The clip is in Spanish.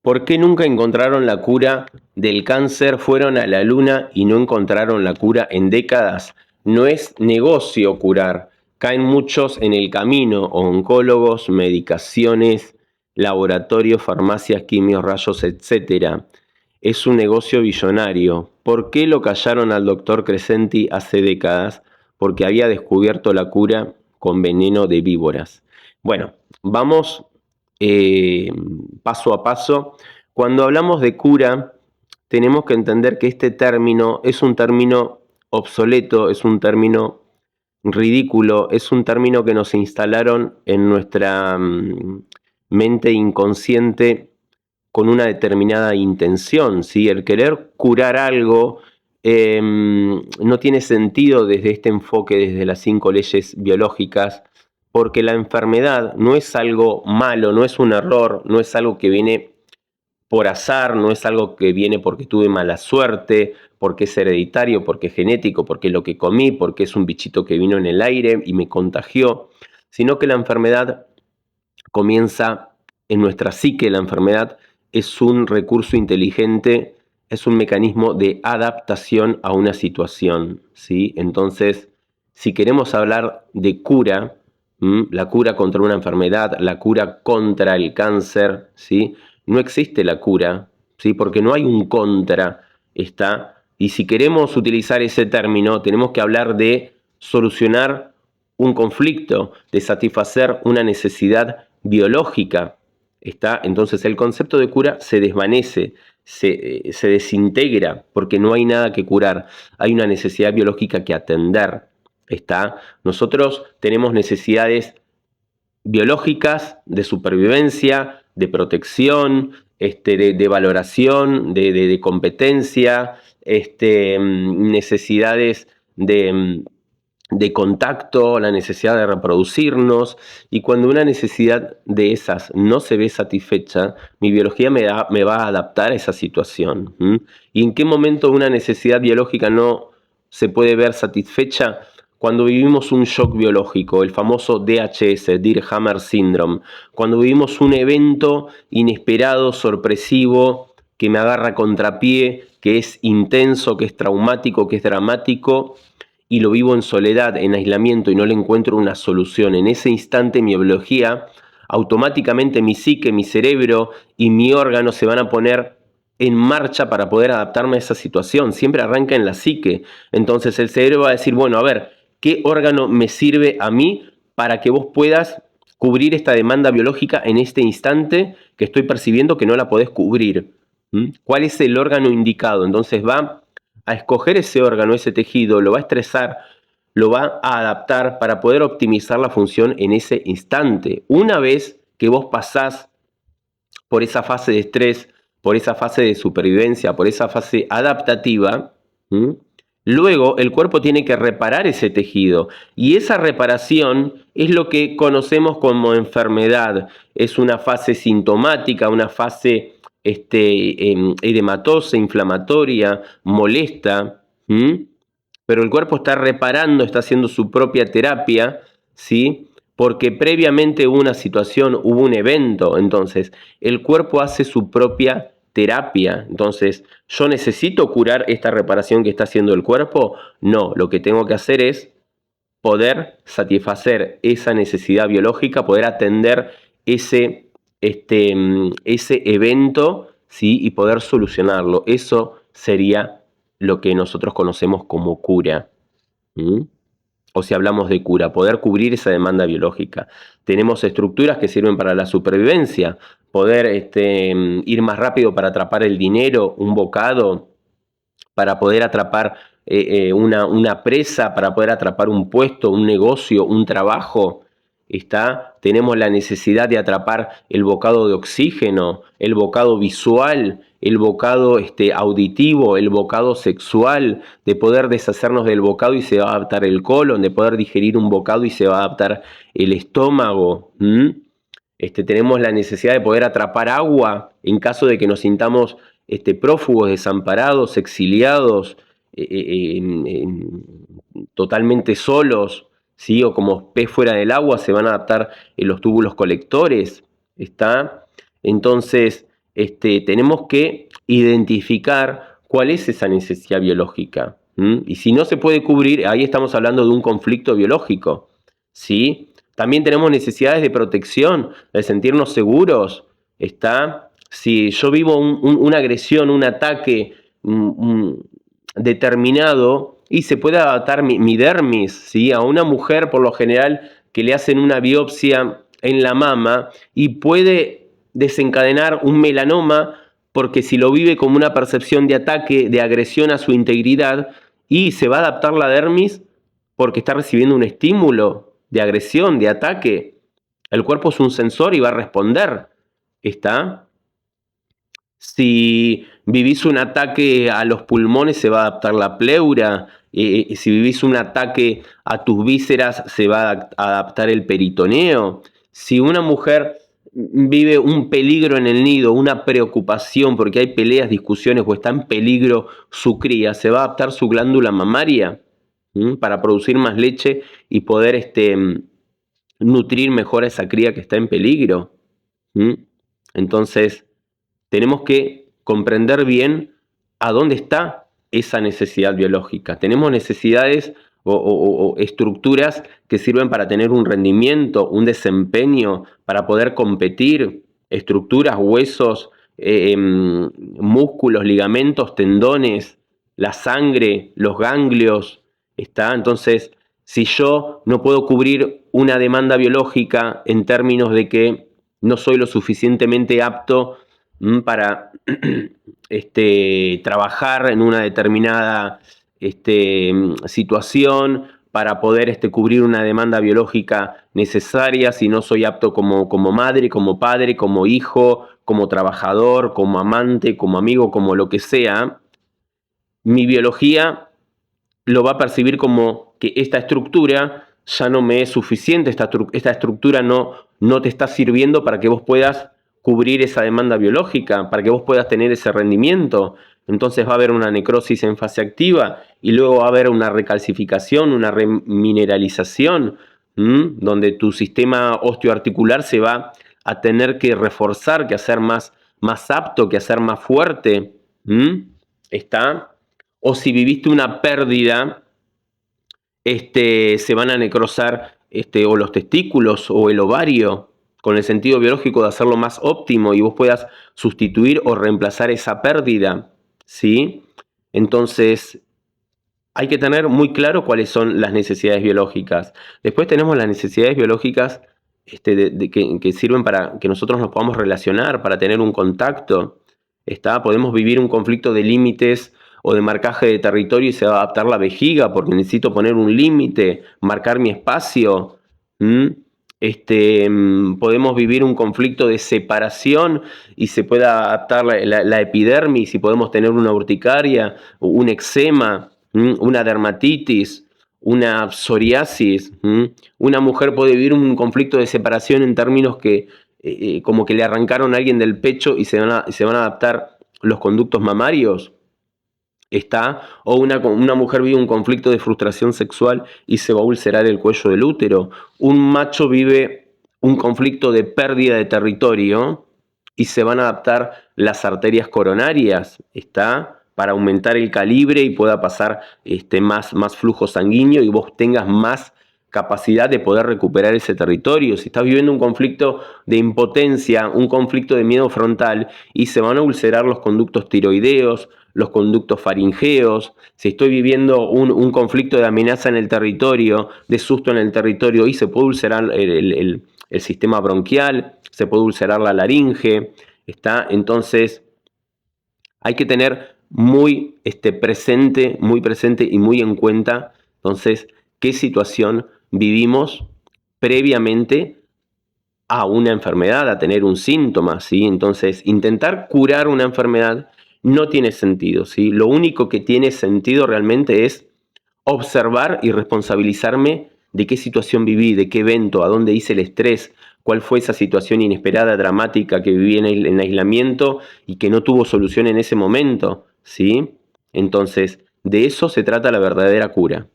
¿Por qué nunca encontraron la cura del cáncer? Fueron a la luna y no encontraron la cura en décadas. No es negocio curar. Caen muchos en el camino, oncólogos, medicaciones, laboratorios, farmacias, quimios, rayos, etcétera. Es un negocio billonario. ¿Por qué lo callaron al doctor Crescenti hace décadas? Porque había descubierto la cura con veneno de víboras. Bueno, vamos eh, paso a paso. Cuando hablamos de cura, tenemos que entender que este término es un término obsoleto, es un término ridículo, es un término que nos instalaron en nuestra mente inconsciente con una determinada intención, ¿sí? El querer curar algo no tiene sentido desde este enfoque, desde las 5 leyes biológicas, porque la enfermedad no es algo malo, no es un error, no es algo que viene por azar, no es algo que viene porque tuve mala suerte, porque es hereditario, porque es genético, porque es lo que comí, porque es un bichito que vino en el aire y me contagió, sino que la enfermedad comienza en nuestra psique. La enfermedad es un recurso inteligente, es un mecanismo de adaptación a una situación, ¿sí? Entonces, si queremos hablar de cura, la cura contra una enfermedad, la cura contra el cáncer, ¿sí? No existe la cura, ¿sí? Porque no hay un contra, está. Y si queremos utilizar ese término, tenemos que hablar de solucionar un conflicto, de satisfacer una necesidad biológica. ¿Está? Entonces el concepto de cura se desvanece, se desintegra, porque no hay nada que curar, hay una necesidad biológica que atender. ¿Está? Nosotros tenemos necesidades biológicas de supervivencia, de protección, de valoración, de competencia, necesidades de contacto, la necesidad de reproducirnos, y cuando una necesidad de esas no se ve satisfecha, mi biología me va a adaptar a esa situación. ¿Y en qué momento una necesidad biológica no se puede ver satisfecha? Cuando vivimos un shock biológico, el famoso DHS, Deer Hammer Syndrome, cuando vivimos un evento inesperado, sorpresivo, que me agarra contrapié, que es intenso, que es traumático, que es dramático, y lo vivo en soledad, en aislamiento, y no le encuentro una solución. En ese instante mi biología, automáticamente mi psique, mi cerebro y mi órgano se van a poner en marcha para poder adaptarme a esa situación. Siempre arranca en la psique. Entonces el cerebro va a decir, bueno, a ver, ¿qué órgano me sirve a mí para que vos puedas cubrir esta demanda biológica en este instante que estoy percibiendo que no la podés cubrir? ¿Cuál es el órgano indicado? Entonces va a escoger ese órgano, ese tejido, lo va a estresar, lo va a adaptar para poder optimizar la función en ese instante. Una vez que vos pasás por esa fase de estrés, por esa fase de supervivencia, por esa fase adaptativa, luego el cuerpo tiene que reparar ese tejido, y esa reparación es lo que conocemos como enfermedad. Es una fase sintomática, una fase edematosa, inflamatoria, molesta, pero el cuerpo está reparando, está haciendo su propia terapia, ¿sí? Porque previamente hubo una situación, hubo un evento. Entonces el cuerpo hace su propia terapia. Entonces, ¿yo necesito curar esta reparación que está haciendo el cuerpo? No, lo que tengo que hacer es poder satisfacer esa necesidad biológica, poder atender ese evento, ¿sí? Y poder solucionarlo. Eso sería lo que nosotros conocemos como cura. ¿Mm? O si hablamos de cura, poder cubrir esa demanda biológica. Tenemos estructuras que sirven para la supervivencia, poder ir más rápido para atrapar el dinero, un bocado, para poder atrapar una presa, para poder atrapar un puesto, un negocio, un trabajo. Tenemos la necesidad de atrapar el bocado de oxígeno, el bocado visual, el bocado auditivo, el bocado sexual, de poder deshacernos del bocado y se va a adaptar el colon, de poder digerir un bocado y se va a adaptar el estómago. Tenemos la necesidad de poder atrapar agua en caso de que nos sintamos prófugos, desamparados, exiliados, totalmente solos, ¿sí? O como pez fuera del agua se van a adaptar los túbulos colectores. ¿Está? Entonces, tenemos que identificar cuál es esa necesidad biológica. Y si no se puede cubrir, ahí estamos hablando de un conflicto biológico, ¿sí? También tenemos necesidades de protección, de sentirnos seguros, ¿está? Si yo vivo una agresión, un ataque determinado, y se puede adaptar mi dermis, ¿sí? A una mujer, por lo general, que le hacen una biopsia en la mama y puede desencadenar un melanoma porque si lo vive como una percepción de ataque, de agresión a su integridad, y se va a adaptar la dermis porque está recibiendo un estímulo de agresión, de ataque. El cuerpo es un sensor y va a responder. ¿Está? Si vivís un ataque a los pulmones, se va a adaptar la pleura. Si vivís un ataque a tus vísceras, se va a adaptar el peritoneo. Si una mujer vive un peligro en el nido, una preocupación porque hay peleas, discusiones o está en peligro su cría, se va a adaptar su glándula mamaria para producir más leche y poder nutrir mejor a esa cría que está en peligro. Entonces, tenemos que comprender bien a dónde está esa necesidad biológica. Tenemos necesidades o estructuras que sirven para tener un rendimiento, un desempeño, para poder competir, estructuras, huesos, músculos, ligamentos, tendones, la sangre, los ganglios, ¿está? Entonces, si yo no puedo cubrir una demanda biológica en términos de que no soy lo suficientemente apto para trabajar en una determinada situación, para poder cubrir una demanda biológica necesaria, si no soy apto como madre, como padre, como hijo, como trabajador, como amante, como amigo, como lo que sea, mi biología lo va a percibir como que esta estructura ya no me es suficiente, esta estructura no te está sirviendo para que vos puedas cubrir esa demanda biológica, para que vos puedas tener ese rendimiento. Entonces va a haber una necrosis en fase activa y luego va a haber una recalcificación, una remineralización, donde tu sistema osteoarticular se va a tener que reforzar, que hacer más apto, que hacer más fuerte. ¿Está? O si viviste una pérdida, se van a necrosar o los testículos o el ovario, con el sentido biológico de hacerlo más óptimo y vos puedas sustituir o reemplazar esa pérdida, ¿sí? Entonces, hay que tener muy claro cuáles son las necesidades biológicas. Después tenemos las necesidades biológicas que sirven para que nosotros nos podamos relacionar, para tener un contacto. Podemos vivir un conflicto de límites o de marcaje de territorio y se va a adaptar la vejiga porque necesito poner un límite, marcar mi espacio. Podemos vivir un conflicto de separación y se puede adaptar la epidermis y podemos tener una urticaria, un eczema, una dermatitis, una psoriasis. Una mujer puede vivir un conflicto de separación en términos que como que le arrancaron a alguien del pecho y se van a adaptar los conductos mamarios. O una mujer vive un conflicto de frustración sexual y se va a ulcerar el cuello del útero. Un macho vive un conflicto de pérdida de territorio y se van a adaptar las arterias coronarias, para aumentar el calibre y pueda pasar más flujo sanguíneo y vos tengas más capacidad de poder recuperar ese territorio. Si estás viviendo un conflicto de impotencia, un conflicto de miedo frontal y se van a ulcerar los conductos tiroideos, los conductos faringeos, si estoy viviendo un conflicto de amenaza en el territorio, de susto en el territorio y se puede ulcerar el sistema bronquial, se puede ulcerar la laringe, Entonces hay que tener muy presente y muy en cuenta entonces qué situación vivimos previamente a una enfermedad, a tener un síntoma, ¿sí? Entonces, intentar curar una enfermedad no tiene sentido, ¿sí? Lo único que tiene sentido realmente es observar y responsabilizarme de qué situación viví, de qué evento, a dónde hice el estrés, cuál fue esa situación inesperada, dramática que viví en aislamiento y que no tuvo solución en ese momento, ¿sí? Entonces, de eso se trata la verdadera cura.